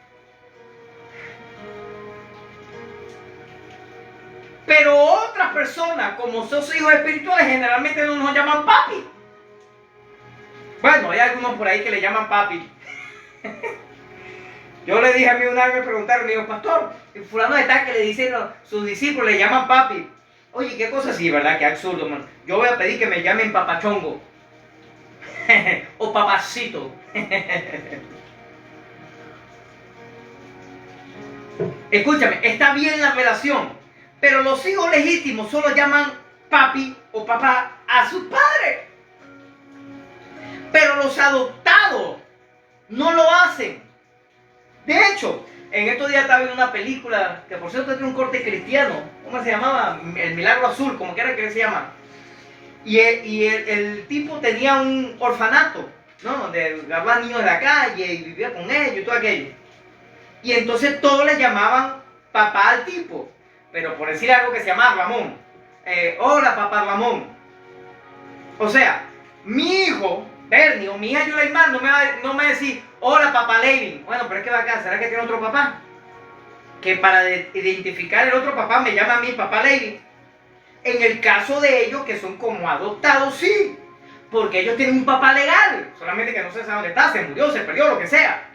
Pero otras personas, como son hijos espirituales, generalmente no nos llaman papi. Bueno, hay algunos por ahí que le llaman papi. Yo le dije a mí una vez, me preguntaron, me dijo, pastor, el fulano de tal que le dicen sus discípulos, le llaman papi. Oye, qué cosa así, ¿verdad? Qué absurdo, man. Yo voy a pedir que me llamen papachongo. O papacito. Escúchame, está bien la relación, pero los hijos legítimos solo llaman papi o papá a sus padres. Pero los adoptados no lo hacen. De hecho, en estos días estaba viendo una película que por cierto tiene un corte cristiano. ¿Cómo se llamaba? El Milagro Azul, como quiera que se llama. Y el tipo tenía un orfanato, ¿no? Donde agarraba niños de la calle y vivía con ellos y todo aquello. Y entonces todos le llamaban papá al tipo. Pero por decir algo que se llamaba Ramón. Hola papá Ramón. O sea, mi hijo Bernie o mi hija Yuleimar no me va a decir hola papá Levin. Bueno, pero es que va acá, ¿será que tiene otro papá? Que para identificar el otro papá me llama a mí papá Levin. En el caso de ellos que son como adoptados, sí, porque ellos tienen un papá legal, solamente que no se sabe dónde está, se murió, se perdió, lo que sea,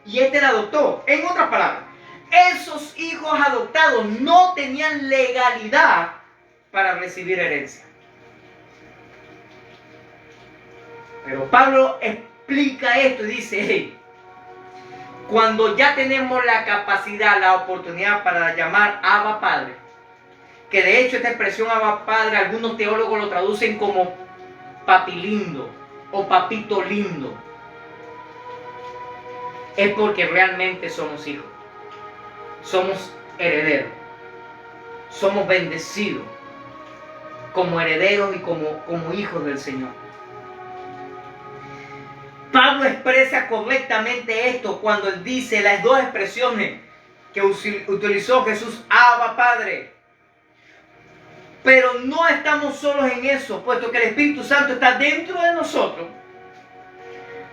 y este la adoptó. En otras palabras, esos hijos adoptados no tenían legalidad para recibir herencia. Pero Pablo explica esto y dice, hey, cuando ya tenemos la capacidad, la oportunidad para llamar Abba Padre, que de hecho esta expresión Abba Padre, algunos teólogos lo traducen como papi lindo o papito lindo, es porque realmente somos hijos, somos herederos, somos bendecidos como herederos y como hijos del Señor. Pablo expresa correctamente esto cuando él dice las dos expresiones que utilizó Jesús, Abba Padre. Pero no estamos solos en eso, puesto que el Espíritu Santo está dentro de nosotros.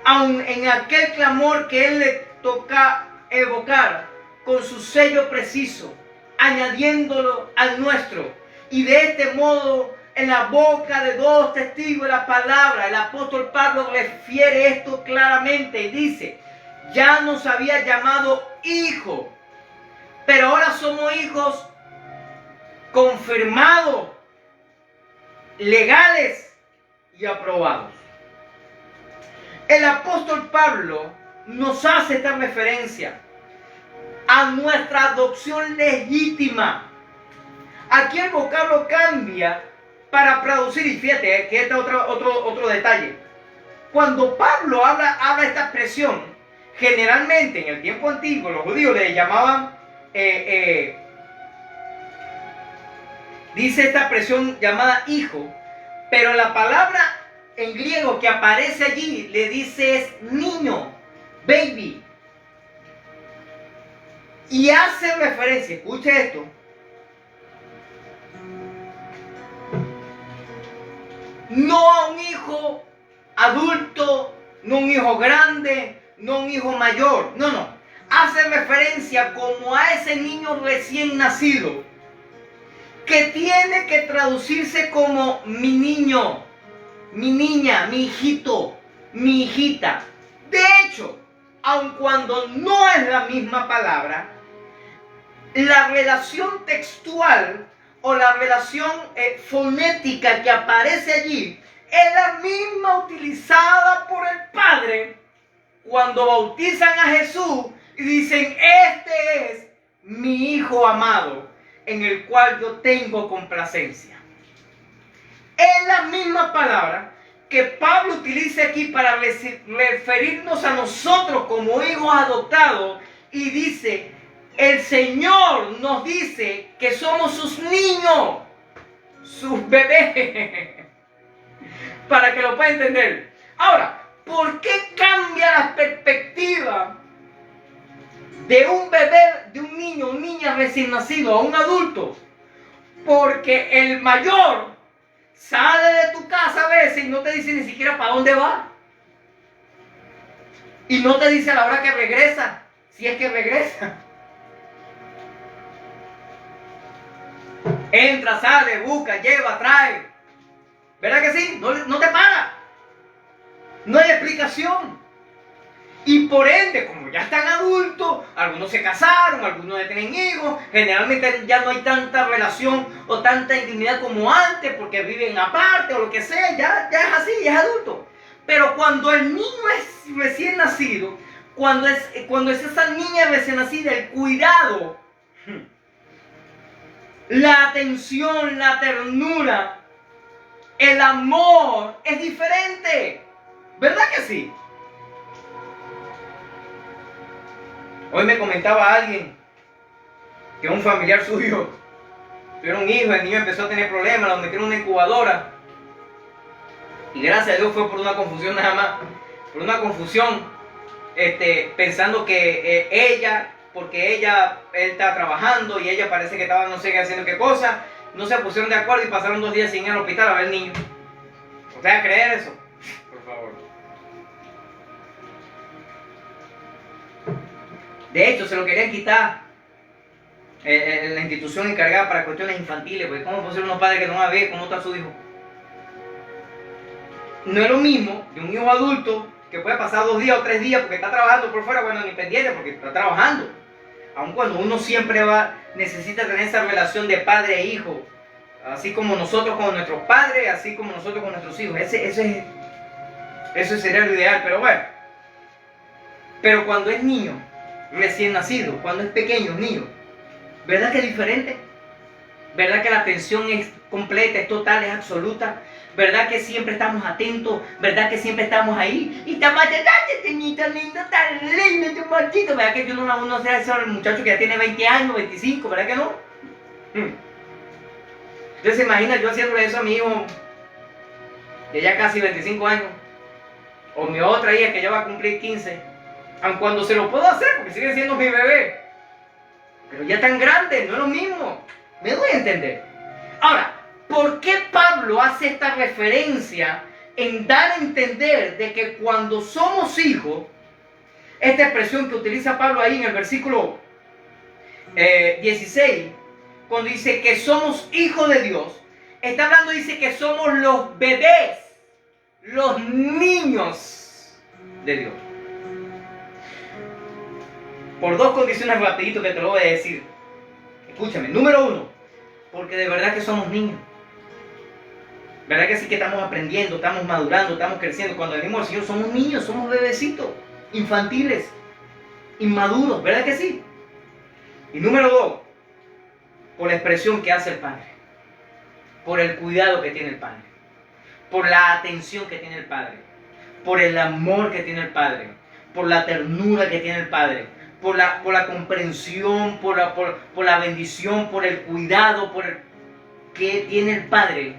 Aun en aquel clamor que Él le toca evocar con su sello preciso, añadiéndolo al nuestro. Y de este modo, en la boca de dos testigos de la palabra, el apóstol Pablo refiere esto claramente y dice: ya nos había llamado hijo, pero ahora somos hijos confirmados, legales y aprobados. El apóstol Pablo nos hace esta referencia a nuestra adopción legítima. Aquí el vocablo cambia para traducir, y fíjate que este es otro detalle. Cuando Pablo habla esta expresión, generalmente en el tiempo antiguo los judíos le llamaban, dice esta expresión llamada hijo, pero la palabra en griego que aparece allí le dice es niño, baby. Y hace referencia, escuche esto, no a un hijo adulto, no un hijo grande, no un hijo mayor, no. Hace referencia como a ese niño recién nacido, que tiene que traducirse como mi niño, mi niña, mi hijito, mi hijita. De hecho, aun cuando no es la misma palabra, la relación textual o la relación fonética que aparece allí es la misma utilizada por el Padre cuando bautizan a Jesús y dicen: este es mi Hijo amado, en el cual yo tengo complacencia. Es la misma palabra que Pablo utiliza aquí para referirnos a nosotros como hijos adoptados, y dice: el Señor nos dice que somos sus niños, sus bebés, para que lo pueda entender. Ahora, ¿por qué cambia la perspectiva de un bebé, de un niño, una niña recién nacido a un adulto? Porque el mayor sale de tu casa a veces y no te dice ni siquiera para dónde va. Y no te dice a la hora que regresa, si es que regresa. Entra, sale, busca, lleva, trae. ¿Verdad que sí? No te para. No hay explicación. Y por ende, como ya están adultos, algunos se casaron, algunos ya tienen hijos, generalmente ya no hay tanta relación o tanta intimidad como antes, porque viven aparte o lo que sea, ya es así, ya es adulto. Pero cuando el niño es recién nacido, cuando es esa niña recién nacida, el cuidado, la atención, la ternura, el amor es diferente. ¿Verdad que sí? Hoy me comentaba alguien que un familiar suyo tuvieron un hijo, el niño empezó a tener problemas, lo metieron en una incubadora. Y gracias a Dios fue por una confusión nada más. Por una confusión, pensando que ella, porque él estaba trabajando y ella parece que estaba no sé qué haciendo qué cosa, no se pusieron de acuerdo y pasaron 2 días sin ir al hospital a ver el niño. ¿Usted va a creer eso? Por favor. De hecho, se lo querían quitar la institución encargada para cuestiones infantiles, porque ¿cómo puede ser unos padres que no van a ver cómo está su hijo? No es lo mismo de un hijo adulto que puede pasar 2 días o 3 días porque está trabajando por fuera, bueno, ni pendiente porque está trabajando. Aun cuando uno siempre necesita tener esa relación de padre e hijo, así como nosotros con nuestros padres, así como nosotros con nuestros hijos. Eso sería lo ideal, pero bueno. Pero cuando es niño, recién nacido, cuando es pequeño, niño, ¿verdad que es diferente? ¿Verdad que la atención es completa, es total, es absoluta? ¿Verdad que siempre estamos atentos? ¿Verdad que siempre estamos ahí? Y está machete, niñito lindo, tan lindo, este machito. ¿Verdad que uno sea ese muchacho que ya tiene 20 años, 25? ¿Verdad que no? Entonces se imagina yo haciéndole eso a mi hijo de ya casi 25 años. O mi otra hija que ya va a cumplir 15. Aun cuando se lo puedo hacer porque sigue siendo mi bebé. Pero ya tan grande, no es lo mismo. Me doy a entender. Ahora, ¿Por qué Pablo hace esta referencia en dar a entender de que cuando somos hijos, esta expresión que utiliza Pablo ahí en el versículo 16, cuando dice que somos hijos de Dios, está hablando, dice que somos los bebés, los niños de Dios. Por dos condiciones rapidito que te lo voy a decir. Escúchame. Número uno, porque de verdad que somos niños. ¿Verdad que sí que estamos aprendiendo, estamos madurando, estamos creciendo? Cuando venimos al Señor somos niños, somos bebecitos, infantiles, inmaduros, ¿verdad que sí? Y número dos, por la expresión que hace el Padre, por el cuidado que tiene el Padre, por la atención que tiene el Padre, por el amor que tiene el Padre, por la ternura que tiene el Padre, por la comprensión, por la bendición, por el cuidado, que tiene el Padre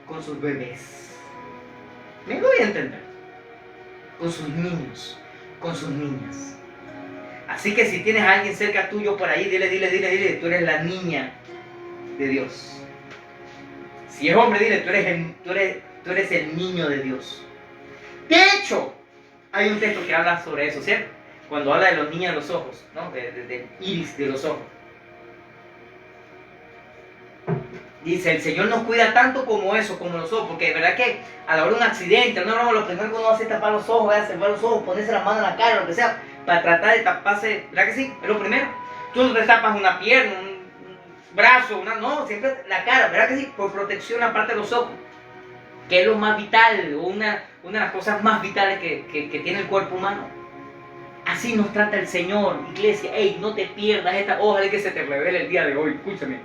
con sus bebés. ¿Me doy a entender? Con sus niños, con sus niñas. Así que si tienes a alguien cerca tuyo por ahí, dile, tú eres la niña de Dios. Si es hombre, dile, tú eres el niño de Dios. De hecho, hay un texto que habla sobre eso, ¿cierto? Cuando habla de los niños de los ojos, ¿no? Del iris de los ojos. Dice, el Señor nos cuida tanto como eso, como los ojos, porque de verdad que a la hora de un accidente, no, lo primero que uno hace es tapar los ojos, cerrar los ojos, ponerse la mano en la cara, lo que sea, para tratar de taparse, ¿verdad que sí? Es lo primero. Tú no te tapas una pierna, un brazo, no, siempre la cara, ¿verdad que sí? Por protección aparte de los ojos, que es lo más vital, una de las cosas más vitales que tiene el cuerpo humano. Así nos trata el Señor, iglesia. Ey, no te pierdas esta, ojalá que se te revele el día de hoy. Escúchame.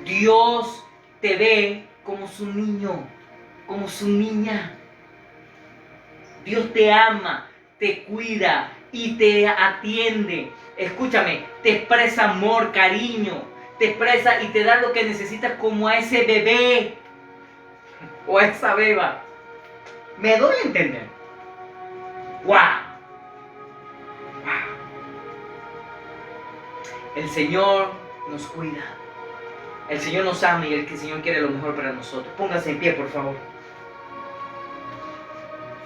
Dios te ve como su niño, como su niña. Dios te ama, te cuida y te atiende. Escúchame, te expresa amor, cariño, te expresa y te da lo que necesitas como a ese bebé o a esa beba. ¿Me doy a entender? ¡Wow! El Señor nos cuida. El Señor nos ama y el Señor quiere lo mejor para nosotros. Póngase en pie, por favor.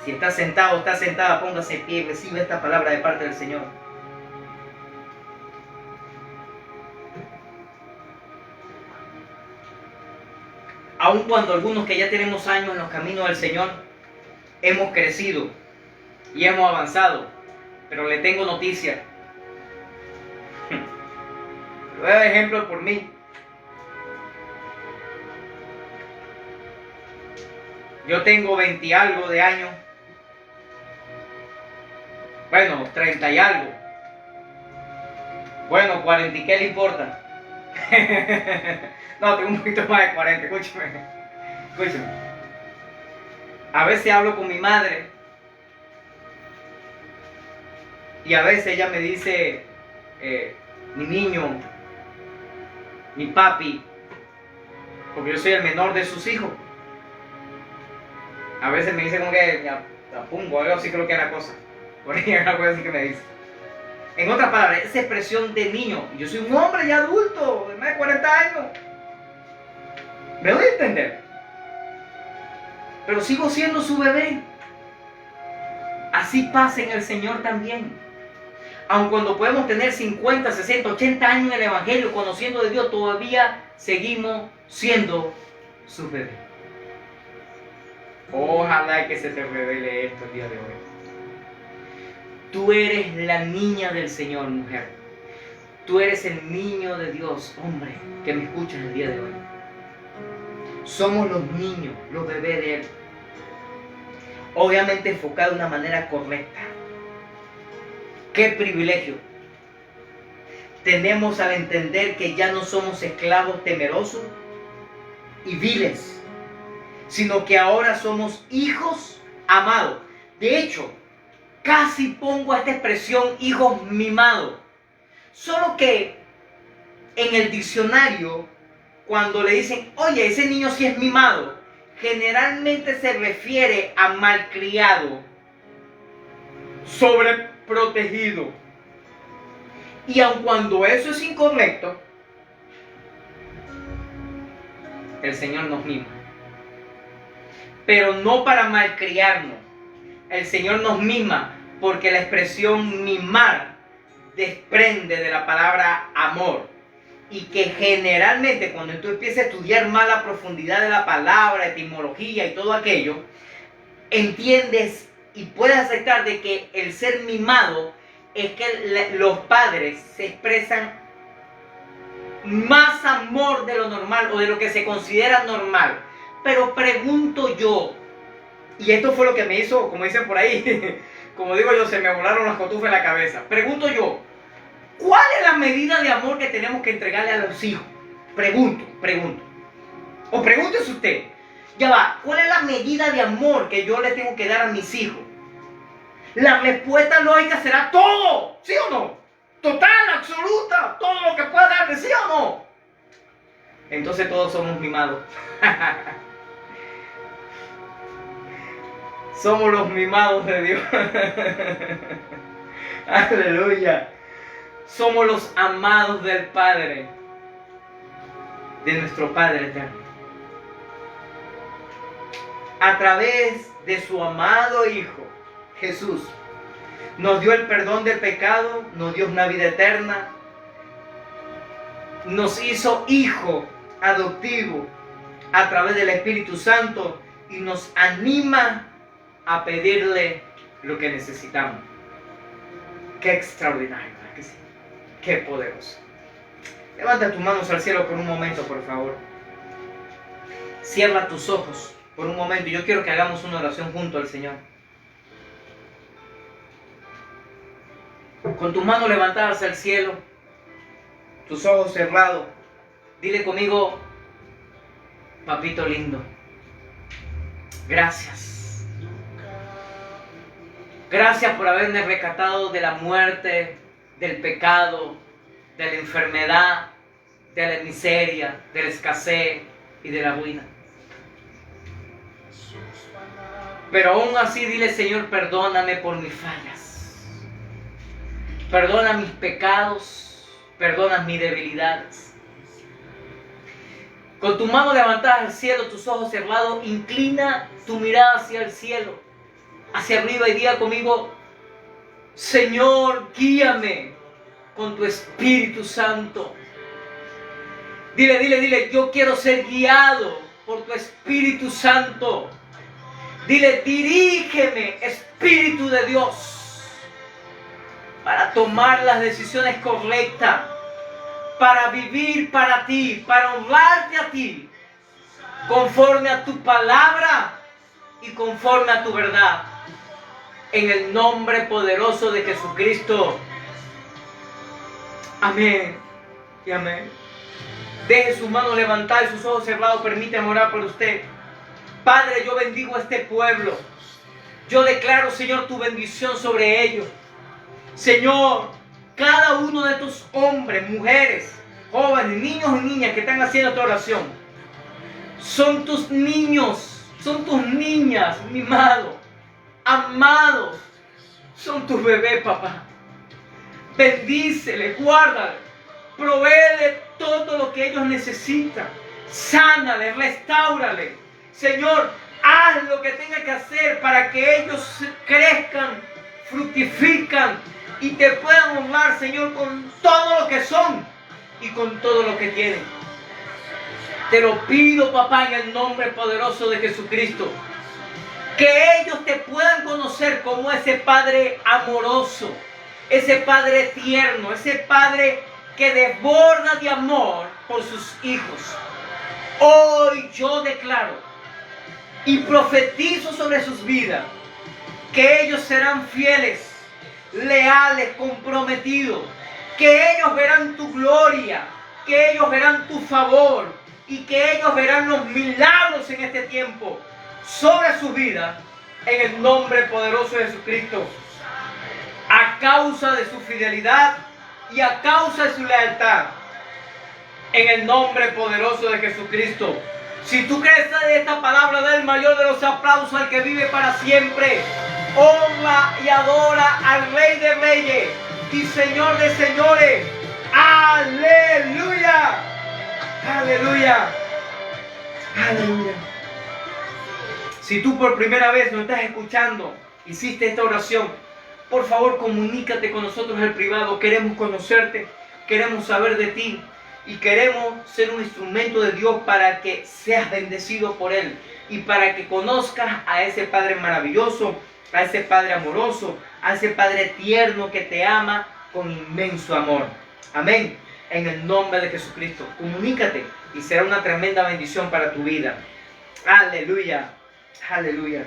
Si está sentado o está sentada, póngase en pie y recibe esta palabra de parte del Señor. Aun cuando algunos que ya tenemos años en los caminos del Señor, hemos crecido y hemos avanzado, pero le tengo noticia. Voy a dar ejemplo por mí. Yo tengo 20 y algo de años. Bueno, 30 y algo. Bueno, 40 y qué le importa. No, tengo un poquito más de 40, escúchame. A veces hablo con mi madre. Y a veces ella me dice, mi niño, mi papi, porque yo soy el menor de sus hijos. A veces me dice como que ya pongo, algo así creo que es la cosa. Por ahí es algo así que me dice. En otras palabras, esa expresión de niño. Yo soy un hombre ya adulto, de más de 40 años. ¿Me doy a entender? Pero sigo siendo su bebé. Así pasa en el Señor también. Aun cuando podemos tener 50, 60, 80 años en el Evangelio, conociendo de Dios, todavía seguimos siendo sus bebés. Ojalá que se te revele esto el día de hoy. Tú eres la niña del Señor, mujer. Tú eres el niño de Dios, hombre, que me escuchas el día de hoy. Somos los niños, los bebés de Él. Obviamente enfocado de una manera correcta. ¡Qué privilegio! Tenemos al entender que ya no somos esclavos temerosos y viles, sino que ahora somos hijos amados. De hecho, casi pongo esta expresión hijos mimados. Solo que en el diccionario, cuando le dicen, oye, ese niño sí es mimado, generalmente se refiere a malcriado, sobreprotegido. Y aun cuando eso es incorrecto, El Señor nos mima. Pero no para malcriarnos. El Señor nos mima porque la expresión mimar desprende de la palabra amor. Y que generalmente cuando tú empiezas a estudiar más la profundidad de la palabra, etimología y todo aquello, entiendes y puedes aceptar de que el ser mimado es que los padres se expresan más amor de lo normal o de lo que se considera normal. Pero pregunto yo, y esto fue lo que me hizo, como dicen por ahí, como digo yo, se me volaron las cotufas en la cabeza. Pregunto yo, ¿cuál es la medida de amor que tenemos que entregarle a los hijos? Pregunto. O pregúntese usted, ya va, ¿cuál es la medida de amor que yo le tengo que dar a mis hijos? La respuesta lógica será todo, ¿sí o no? Total, absoluta, todo lo que pueda darle, ¿sí o no? Entonces todos somos mimados. Somos los mimados de Dios. Aleluya. Somos los amados del Padre, de nuestro Padre eterno. A través de su amado Hijo, Jesús, nos dio el perdón del pecado, nos dio una vida eterna, nos hizo hijo adoptivo a través del Espíritu Santo y nos anima a pedirle lo que necesitamos. Qué extraordinario, ¿verdad que sí? Qué poderoso. Levanta tus manos al cielo por un momento, por favor. Cierra tus ojos por un momento. Yo quiero que hagamos una oración junto al Señor. Con tus manos levantadas al cielo, tus ojos cerrados, dile conmigo: papito lindo, gracias. Gracias por haberme rescatado de la muerte, del pecado, de la enfermedad, de la miseria, de la escasez y de la ruina. Pero aún así dile: Señor, perdóname por mis fallas. Perdona mis pecados, perdona mis debilidades. Con tu mano levantada al cielo, tus ojos cerrados, inclina tu mirada hacia el cielo, hacia arriba, y diga conmigo: Señor, guíame con tu Espíritu Santo. Dile, yo quiero ser guiado por tu Espíritu Santo. Dile: dirígeme, Espíritu de Dios, para tomar las decisiones correctas, para vivir para ti, para honrarte a ti, conforme a tu palabra y conforme a tu verdad. En el nombre poderoso de Jesucristo. Amén y amén. Deje sus manos levantadas y sus ojos cerrados. Permítame orar por usted. Padre, yo bendigo a este pueblo. Yo declaro, Señor, tu bendición sobre ellos. Señor, cada uno de estos hombres, mujeres, jóvenes, niños y niñas que están haciendo esta oración, son tus niños, son tus niñas, mimados, amados, son tus bebés, papá. Bendíceles, guárdales, provéele todo lo que ellos necesitan, sánales, restáurales. Señor, haz lo que tenga que hacer para que ellos crezcan, fructifican y te puedan honrar, Señor, con todo lo que son y con todo lo que tienen. Te lo pido, papá, en el nombre poderoso de Jesucristo, que ellos te puedan conocer como ese Padre amoroso, ese Padre tierno, ese Padre que desborda de amor por sus hijos. Hoy yo declaro y profetizo sobre sus vidas que ellos serán fieles, leales, comprometidos, que ellos verán tu gloria, que ellos verán tu favor y que ellos verán los milagros en este tiempo sobre su vida, en el nombre poderoso de Jesucristo. A causa de su fidelidad y a causa de su lealtad, en el nombre poderoso de Jesucristo. Si tú crees de esta palabra, da el mayor de los aplausos al que vive para siempre. Honra y adora al Rey de Reyes y Señor de Señores. ¡Aleluya! ¡Aleluya! Aleluya. Si tú por primera vez nos estás escuchando, hiciste esta oración, por favor comunícate con nosotros en el privado. Queremos conocerte, queremos saber de ti y queremos ser un instrumento de Dios para que seas bendecido por Él y para que conozcas a ese Padre maravilloso, a ese Padre amoroso, a ese Padre tierno que te ama con inmenso amor. Amén. En el nombre de Jesucristo, comunícate y será una tremenda bendición para tu vida. Aleluya. Aleluya.